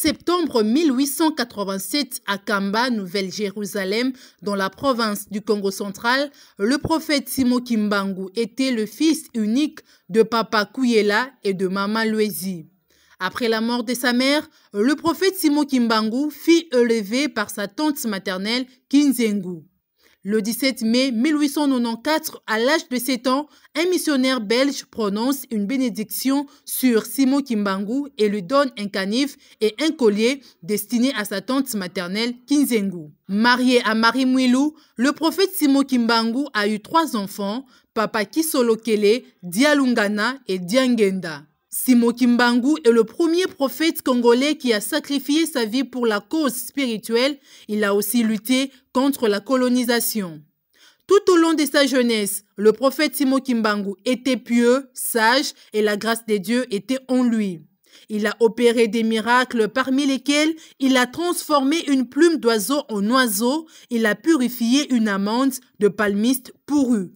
septembre 1887, à Kamba, Nouvelle-Jérusalem, dans la province du Congo central, le prophète Simon Kimbangu était le fils unique de Papa Kuyela et de Mama Luezi. Après la mort de sa mère, le prophète Simon Kimbangu fut élevé par sa tante maternelle Kinzengu. Le 17 mai 1894, à l'âge de 7 ans, un missionnaire belge prononce une bénédiction sur Simon Kimbangu et lui donne un canif et un collier destiné à sa tante maternelle Kinzengu. Marié à Marie Mwilou, le prophète Simon Kimbangu a eu 3 enfants, Papa Kisolokele, Dialungana et Diangenda. Simon Kimbangu est le premier prophète congolais qui a sacrifié sa vie pour la cause spirituelle. Il a aussi lutté contre la colonisation. Tout au long de sa jeunesse, le prophète Simon Kimbangu était pieux, sage et la grâce de Dieu était en lui. Il a opéré des miracles parmi lesquels il a transformé une plume d'oiseau en oiseau. Il a purifié une amande de palmiste pourrue.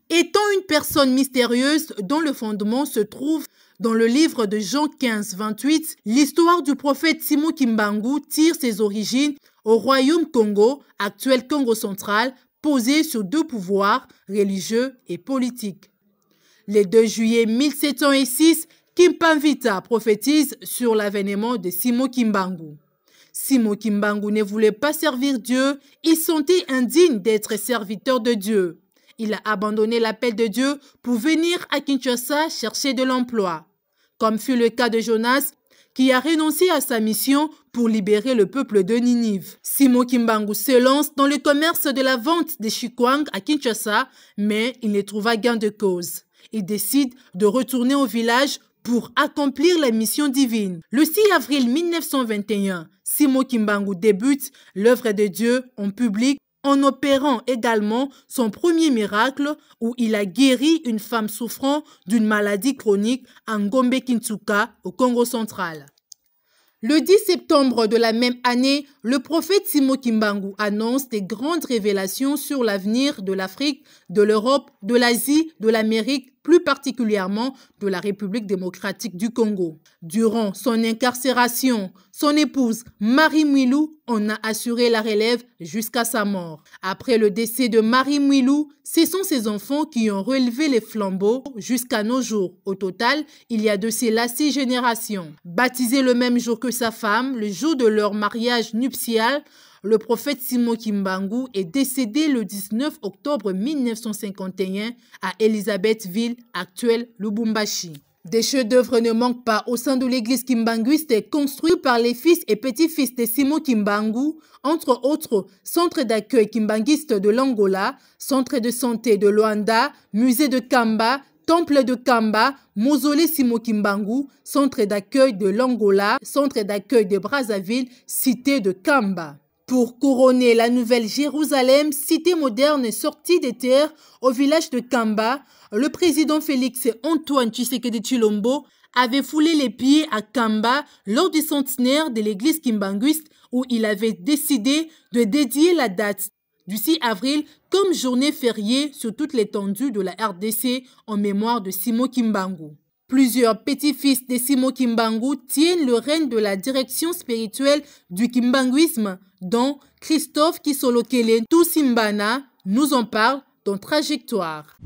Étant une personne mystérieuse dont le fondement se trouve dans le livre de Jean 15, 28, l'histoire du prophète Simon Kimbangu tire ses origines au royaume Congo, actuel Congo central, posé sur 2 pouvoirs, religieux et politiques. Le 2 juillet 1706, Kimpamvita prophétise sur l'avènement de Simon Kimbangu. Simon Kimbangu ne voulait pas servir Dieu, il sentait indigne d'être serviteur de Dieu. Il a abandonné l'appel de Dieu pour venir à Kinshasa chercher de l'emploi. Comme fut le cas de Jonas, qui a renoncé à sa mission pour libérer le peuple de Ninive. Simon Kimbangu se lance dans le commerce de la vente des chikwang à Kinshasa, mais il ne trouva gain de cause. Il décide de retourner au village pour accomplir la mission divine. Le 6 avril 1921, Simon Kimbangu débute l'œuvre de Dieu en public en opérant également son premier miracle où il a guéri une femme souffrant d'une maladie chronique à Ngombe-Kintsuka au Congo central. Le 10 septembre de la même année, le prophète Simon Kimbangu annonce des grandes révélations sur l'avenir de l'Afrique, de l'Europe, de l'Asie, de l'Amérique, plus particulièrement de la République démocratique du Congo. Durant son incarcération, son épouse Marie Mwilou en a assuré la relève jusqu'à sa mort. Après le décès de Marie Mwilou, ce sont ses enfants qui ont relevé les flambeaux jusqu'à nos jours. Au total, il y a de cela 6 générations. Baptisé le même jour que sa femme, le jour de leur mariage nuptial, le prophète Simon Kimbangu est décédé le 19 octobre 1951 à Elisabethville, actuelle Lubumbashi. Des chefs-d'œuvre ne manquent pas au sein de l'église kimbanguiste construite par les fils et petits-fils de Simon Kimbangu, entre autres centre d'accueil kimbanguiste de l'Angola, centre de santé de Luanda, musée de Kamba, temple de Kamba, mausolée Simon Kimbangu, centre d'accueil de l'Angola, centre d'accueil de Brazzaville, cité de Kamba. Pour couronner la Nouvelle-Jérusalem, cité moderne sortie des terres au village de Kamba, le président Félix Antoine Tshisekedi Tshilombo avait foulé les pieds à Kamba lors du centenaire de l'église kimbanguiste où il avait décidé de dédier la date du 6 avril comme journée fériée sur toute l'étendue de la RDC en mémoire de Simon Kimbangu. Plusieurs petits-fils de Simon Kimbangu tiennent le règne de la direction spirituelle du kimbanguisme, dont Christophe Kisolokele Tousimbana nous en parle dans Trajectoire.